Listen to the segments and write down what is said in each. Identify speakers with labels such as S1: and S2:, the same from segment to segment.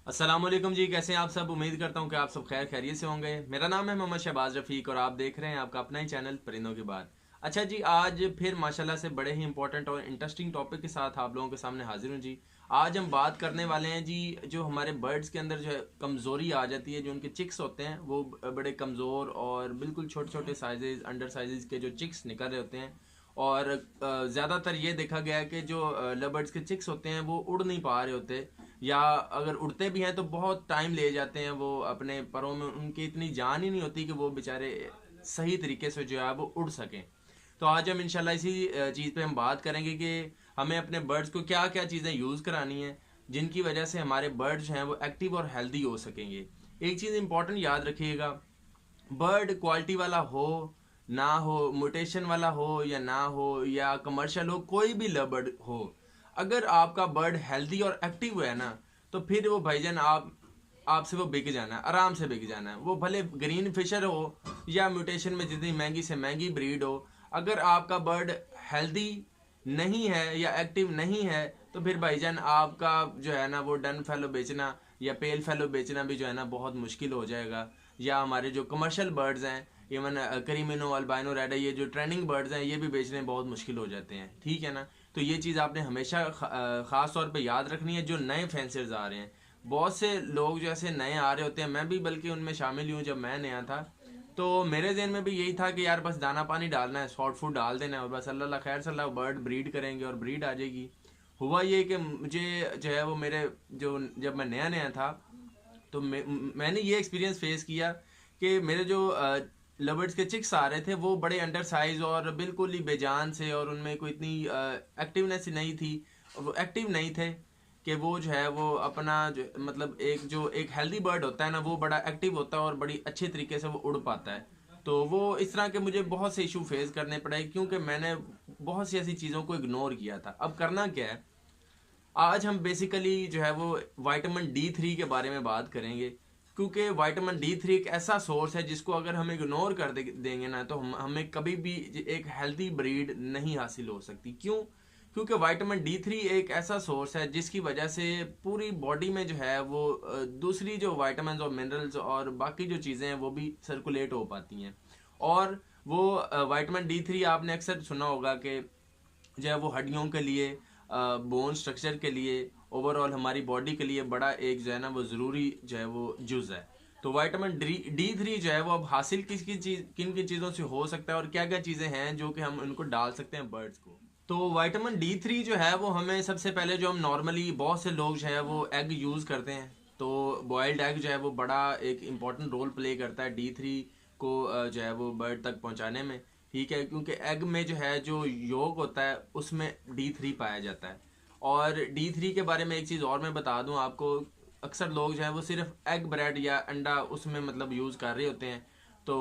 S1: अस्सलामुअलैकुम जी, कैसे हैं आप सब। उम्मीद करता हूं कि आप सब खैर खैरियत से होंगे। मेरा नाम है मोहम्मद शहबाज रफ़ीक और आप देख रहे हैं आपका अपना ही चैनल परिंदों की बात। अच्छा जी, आज फिर माशाल्लाह से बड़े ही इंपॉर्टेंट और इंटरेस्टिंग टॉपिक के साथ आप लोगों के सामने हाजिर हूं जी। आज हम बात करने वाले हैं जी, जो हमारे बर्ड्स के अंदर जो है कमज़ोरी आ जाती है, जो उनके चिक्स होते हैं वो बड़े कमज़ोर और बिल्कुल छोटे छोटे साइजेज अंडर साइजेज के जो चिक्स निकल रहे होते हैं। और ज़्यादातर ये देखा गया है कि जो लवर्ड्स के चिक्स होते हैं वो उड़ नहीं पा रहे होते, या अगर उड़ते भी हैं तो बहुत टाइम ले जाते हैं। वो अपने परों में उनकी इतनी जान ही नहीं होती कि वो बेचारे सही तरीके से जो है वो उड़ सकें। तो आज हम इंशाल्लाह इसी चीज़ पे हम बात करेंगे कि हमें अपने बर्ड्स को क्या क्या चीज़ें यूज़ करानी है जिनकी वजह से हमारे बर्ड्स हैं वो एक्टिव और हेल्दी हो सकेंगे। एक चीज़ इंपॉर्टेंट याद रखिएगा, बर्ड क्वालिटी वाला हो ना हो, म्यूटेशन वाला हो या ना हो, या कमर्शियल हो, कोई भी बर्ड हो, अगर आपका बर्ड हेल्दी और एक्टिव है ना, तो फिर वो भाईजान आपसे वो बिक जाना है, आराम से बिक जाना है। वो भले ग्रीन फिशर हो या म्यूटेशन में जितनी महंगी से महंगी ब्रीड हो, अगर आपका बर्ड हेल्दी नहीं है या एक्टिव नहीं है तो फिर भाईजान आपका जो है ना वो डन फेलो बेचना या पेल फेलो बेचना भी जो है ना बहुत मुश्किल हो जाएगा। या हमारे जो कमर्शियल बर्ड्स हैं, इवन करीमिनो अल्बाइनो रेड है, ये जो ट्रेंडिंग बर्ड्स हैं, ये भी बेचने बहुत मुश्किल हो जाते हैं। ठीक है ना। तो ये चीज़ आपने हमेशा ख़ास तौर पे याद रखनी है। जो नए फेंसर्स आ रहे हैं, बहुत से लोग जो ऐसे नए आ रहे होते हैं, मैं भी बल्कि उनमें शामिल हूँ। जब मैं नया था तो मेरे जहन में भी यही था कि यार बस दाना पानी डालना है, शॉर्ट फूड डाल देना है और बस अल्लाह खैर सल्ला बर्ड ब्रीड करेंगे और ब्रीड आ जाएगी। हुआ ये कि मुझे जो है वो मेरे जो जब मैं नया नया था तो मैंने ये एक्सपीरियंस फेस किया कि मेरे जो लवर्ड्स के चिक्स आ रहे थे वो बड़े अंडर साइज और बिल्कुल ही बेजान से, और उनमें कोई इतनी एक्टिवनेस नहीं थी, वो एक्टिव नहीं थे कि वो जो है वो अपना जो मतलब एक हेल्दी बर्ड होता है ना, वो बड़ा एक्टिव होता है और बड़ी अच्छे तरीके से वो उड़ पाता है। तो वो इस तरह के मुझे बहुत से इशू फेस करने पड़े क्योंकि मैंने बहुत सी ऐसी चीज़ों को इग्नोर किया था। अब करना क्या है, आज हम बेसिकली जो है वो विटामिन D3 के बारे में बात करेंगे। क्योंकि विटामिन D3 एक ऐसा सोर्स है जिसको अगर हम इग्नोर देंगे ना तो हमें कभी भी एक हेल्दी ब्रीड नहीं हासिल हो सकती। क्यों? क्योंकि विटामिन D3 एक ऐसा सोर्स है जिसकी वजह से पूरी बॉडी में जो है वो दूसरी जो विटामिन और मिनरल्स और बाकी जो चीज़ें हैं वो भी सर्कुलेट हो पाती हैं। और वो विटामिन D3 आपने अक्सर सुना होगा कि जो है वो हड्डियों के लिए, बोन स्ट्रक्चर के लिए, ओवरऑल हमारी बॉडी के लिए बड़ा एक जो है ना वो ज़रूरी जो है वो जुज़ है। तो विटामिन D3 जो है वो अब हासिल किन किन चीज़ों से हो सकता है और क्या क्या चीज़ें हैं जो कि हम उनको डाल सकते हैं बर्ड्स को। तो विटामिन D3 जो है वो हमें सबसे पहले, जो हम नॉर्मली बहुत से लोग जो है वो एग यूज़ करते हैं, तो बॉयल्ड एग जो है वो बड़ा एक इम्पॉर्टेंट रोल प्ले करता है D3 को जो है वो बर्ड तक पहुंचाने में। ठीक है, क्योंकि एग में जो है जो योग होता है उसमें D3 पाया जाता है। और D3 के बारे में एक चीज़ और मैं बता दूं आपको, अक्सर लोग जो है वो सिर्फ एग ब्रेड या अंडा उसमें मतलब यूज़ कर रहे होते हैं। तो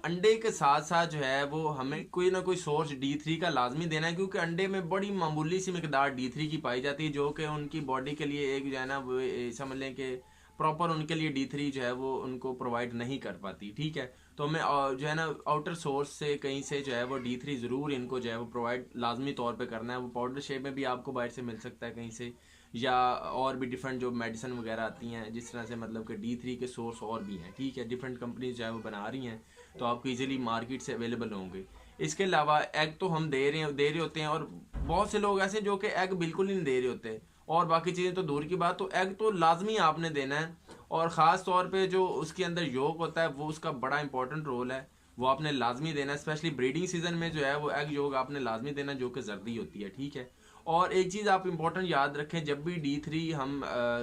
S1: अंडे के साथ साथ जो है वो हमें कोई ना कोई सोर्स D3 का लाजमी देना है, क्योंकि अंडे में बड़ी मामूली सी मकदार D3 की पाई जाती है जो कि उनकी बॉडी के लिए एक जो है ना वो समझ लें कि प्रॉपर उनके लिए D3 जो है वो उनको प्रोवाइड नहीं कर पाती। ठीक है। तो हमें जो है ना आउटर सोर्स से कहीं से जो है वो D3 ज़रूर इनको जो है वो प्रोवाइड लाजमी तौर पे करना है। वो पाउडर शेप में भी आपको बाहर से मिल सकता है कहीं से, या और भी डिफरेंट जो मेडिसिन वगैरह आती हैं जिस तरह से, मतलब कि D3 के सोर्स और भी हैं। ठीक है, डिफरेंट कंपनीज जो है वो बना रही हैं, तो आपको इजीली मार्केट से अवेलेबल होंगे। इसके अलावा एग तो हम दे रहे होते हैं, और बहुत से लोग ऐसे जो कि एग बिल्कुल ही नहीं दे रहे होते, और बाकी चीज़ें तो दूर की बात। तो एग तो लाजमी आपने देना है, और ख़ास तौर पे जो उसके अंदर योग होता है वो उसका बड़ा इंपॉर्टेंट रोल है, वो आपने लाजमी देना है। स्पेशली ब्रीडिंग सीजन में जो है वो एग योग आपने लाजमी देना, जो कि जर्दी होती है। ठीक है। और एक चीज़ आप इंपॉर्टेंट याद रखें, जब भी D3 हम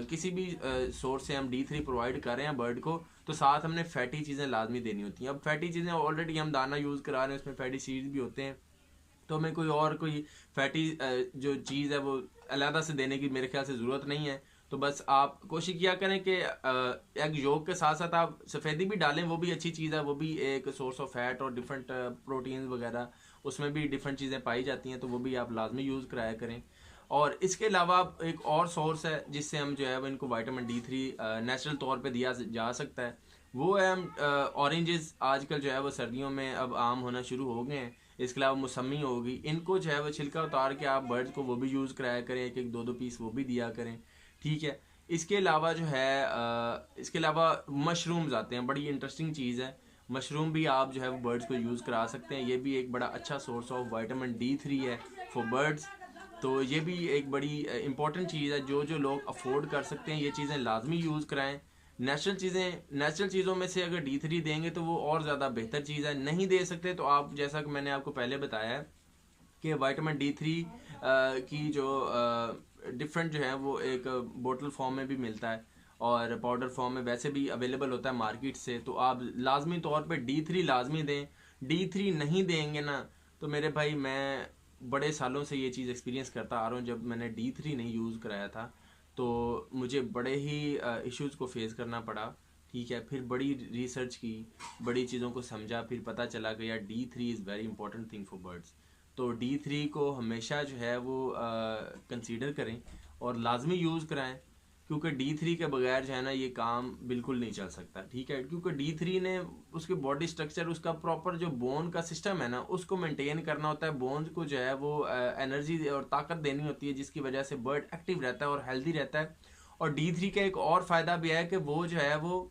S1: किसी भी सोर्स से हम D3 प्रोवाइड कर रहे हैं बर्ड को, तो साथ हमने फैटी चीज़ें लाजमी देनी होती हैं। अब फैटी चीज़ें ऑलरेडी हम दाना यूज़ करा रहे हैं, उसमें फैटी सीड्स भी होते हैं, तो हमें कोई फैटी जो चीज़ है वो अलहदा से देने की मेरे ख्याल से ज़रूरत नहीं है। तो बस आप कोशिश किया करें कि एग योग के साथ साथ आप सफ़ेदी भी डालें, वो भी अच्छी चीज़ है, वो भी एक सोर्स ऑफ फैट और डिफरेंट प्रोटीन्स वगैरह उसमें भी डिफरेंट चीज़ें पाई जाती हैं, तो वो भी आप लाजमी यूज़ कराया करें। और इसके अलावा एक और सोर्स है जिससे हम जो है वो इनको विटामिन D3 नेचुरल तौर पे दिया जा सकता है, वो है हम ऑरेंजेस आजकल जो है वो सर्दियों में अब आम होना शुरू हो गए हैं। इसके अलावा मौसमी होगी, इनको जो है वो छिलका उतार के आप बर्ड्स को वो भी यूज़ कराया करें, एक एक दो दो पीस वो भी दिया करें। ठीक है। इसके अलावा जो है इसके अलावा मशरूम्स आते हैं, बड़ी इंटरेस्टिंग चीज़ है। मशरूम भी आप जो है वो बर्ड्स को यूज़ करा सकते हैं, ये भी एक बड़ा अच्छा सोर्स ऑफ विटामिन D3 है फॉर बर्ड्स। तो ये भी एक बड़ी इंपॉर्टेंट चीज़ है, जो जो लोग अफोर्ड कर सकते हैं ये चीज़ें लाजमी यूज़ कराएं। नेचुरल चीज़ों में से अगर D3 देंगे तो वो और ज़्यादा बेहतर चीज़ है। नहीं दे सकते तो आप, जैसा कि मैंने आपको पहले बताया है कि विटामिन D3 की जो डिफरेंट जो है वो एक बोतल फॉर्म में भी मिलता है और पाउडर फॉर्म में वैसे भी अवेलेबल होता है मार्केट से। तो आप लाजमी तौर पे D3 लाजमी दें। D3 नहीं देंगे ना तो मेरे भाई, मैं बड़े सालों से ये चीज़ एक्सपीरियंस करता आ रहा हूँ, जब मैंने D3 नहीं यूज़ कराया था तो मुझे बड़े ही इश्यूज़ को फेस करना पड़ा। ठीक है, फिर बड़ी रिसर्च की, बड़ी चीज़ों को समझा, फिर पता चला कि यार D3 is very important thing for birds. तो D3 को हमेशा जो है वो कंसीडर करें और लाजमी यूज़ कराएं, क्योंकि D3 के बगैर जो है ना ये काम बिल्कुल नहीं चल सकता। ठीक है, क्योंकि D3 ने उसके बॉडी स्ट्रक्चर, उसका प्रॉपर जो बोन का सिस्टम है ना उसको मेंटेन करना होता है। बोन्स को जो है वो एनर्जी और ताकत देनी होती है, जिसकी वजह से बर्ड एक्टिव रहता है और हेल्दी रहता है। और D3 का एक और फ़ायदा भी है कि वो जो है वो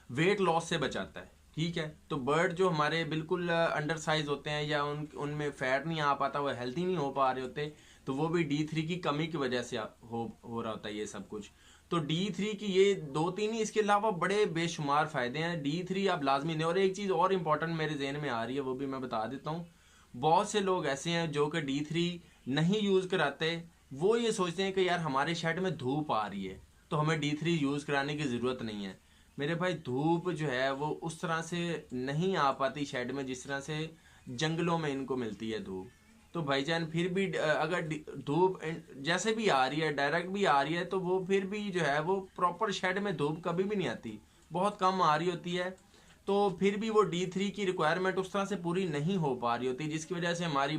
S1: वेट लॉस से बचाता है। ठीक है, तो बर्ड जो हमारे बिल्कुल अंडर साइज होते हैं या उनमें फैट नहीं आ पाता, वो हेल्थी नहीं हो पा रहे होते, तो वो भी D3 की कमी की वजह से हो रहा होता है ये सब कुछ। तो D3 की ये दो तीन ही, इसके अलावा बड़े बेशुमार फायदे हैं। D3 आप लाजमी लें। और एक चीज़ और इम्पोर्टेंट मेरे जहन में आ रही है, वो भी मैं बता देता हूँ। बहुत से लोग ऐसे हैं जो कि D3 नहीं यूज़ कराते। वो ये सोचते हैं कि यार हमारे शेड में धूप आ रही है तो हमें D3 यूज़ कराने की ज़रूरत नहीं है। मेरे भाई, धूप जो है वो उस तरह से नहीं आ पाती शेड में जिस तरह से जंगलों में इनको मिलती है धूप। तो भाईजान फिर भी अगर धूप जैसे भी आ रही है, डायरेक्ट भी आ रही है, तो वो फिर भी जो है वो प्रॉपर शेड में धूप कभी भी नहीं आती, बहुत कम आ रही होती है। तो फिर भी वो D3 की रिक्वायरमेंट उस तरह से पूरी नहीं हो पा रही होती, जिसकी वजह से हमारी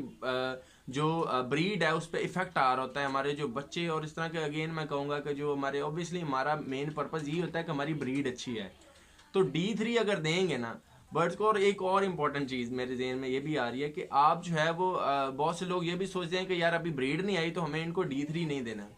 S1: जो ब्रीड है उस पर इफेक्ट आ रहा होता है, हमारे जो बच्चे। और इस तरह के अगेन मैं कहूँगा कि जो हमारे, ऑब्वियसली हमारा मेन पर्पज़ ये होता है कि हमारी ब्रीड अच्छी है। तो D3 अगर देंगे ना बर्ड्स को। और एक और इम्पॉर्टेंट चीज़ मेरे जहन में ये भी आ रही है कि आप जो है वो बहुत से लोग ये भी सोचते हैं कि यार अभी ब्रीड नहीं आई तो हमें इनको D3 नहीं देना।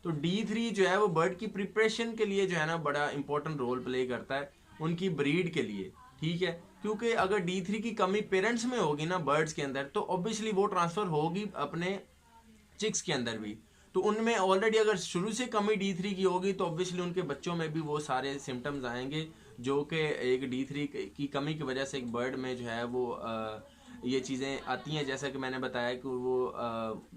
S1: तो D3 जो है वो बर्ड की प्रिपरेशन के लिए जो है ना बड़ा इंपॉर्टेंट रोल प्ले करता है, उनकी ब्रीड के लिए। ठीक है, क्योंकि अगर D3 की कमी पेरेंट्स में होगी ना बर्ड्स के अंदर, तो ऑब्वियसली वो ट्रांसफ़र होगी अपने चिक्स के अंदर भी। तो उनमें ऑलरेडी अगर शुरू से कमी D3 की होगी तो ऑब्वियसली उनके बच्चों में भी वो सारे सिम्टम्स आएंगे, जो कि एक D3 की कमी की वजह से एक बर्ड में जो है वो ये चीज़ें आती हैं। जैसा कि मैंने बताया कि वो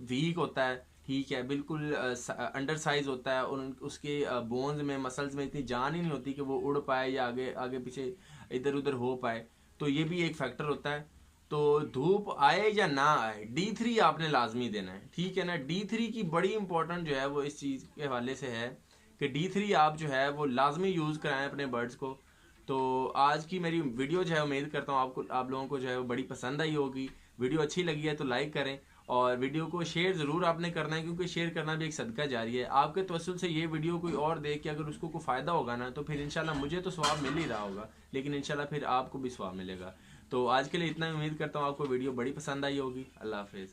S1: वीक होता है। ठीक है, बिल्कुल अंडर साइज होता है और उसके बोन्स में, मसल्स में इतनी जान ही नहीं होती कि वो उड़ पाए या आगे आगे पीछे इधर उधर हो पाए। तो ये भी एक फैक्टर होता है। तो धूप आए या ना आए, D3 आपने लाजमी देना है। ठीक है ना, D3 की बड़ी इंपॉर्टेंट जो है वो इस चीज़ के हवाले से है कि D3 आप जो है वो लाजमी यूज़ कराएं अपने बर्ड्स को। तो आज की मेरी वीडियो जो है, उम्मीद करता हूँ आप लोगों को जो है वो बड़ी पसंद आई होगी। वीडियो अच्छी लगी है तो लाइक करें और वीडियो को शेयर ज़रूर आपने करना है, क्योंकि शेयर करना भी एक सदका जारी है। आपके तवस्सुल से ये वीडियो कोई और देख के अगर उसको कोई फ़ायदा होगा ना, तो फिर इंशाल्लाह मुझे तो सवाब मिल ही रहा होगा, लेकिन इंशाल्लाह फिर आपको भी सवाब मिलेगा। तो आज के लिए इतना ही। उम्मीद करता हूँ आपको वीडियो बड़ी पसंद आई होगी। अल्लाह हाफिज़।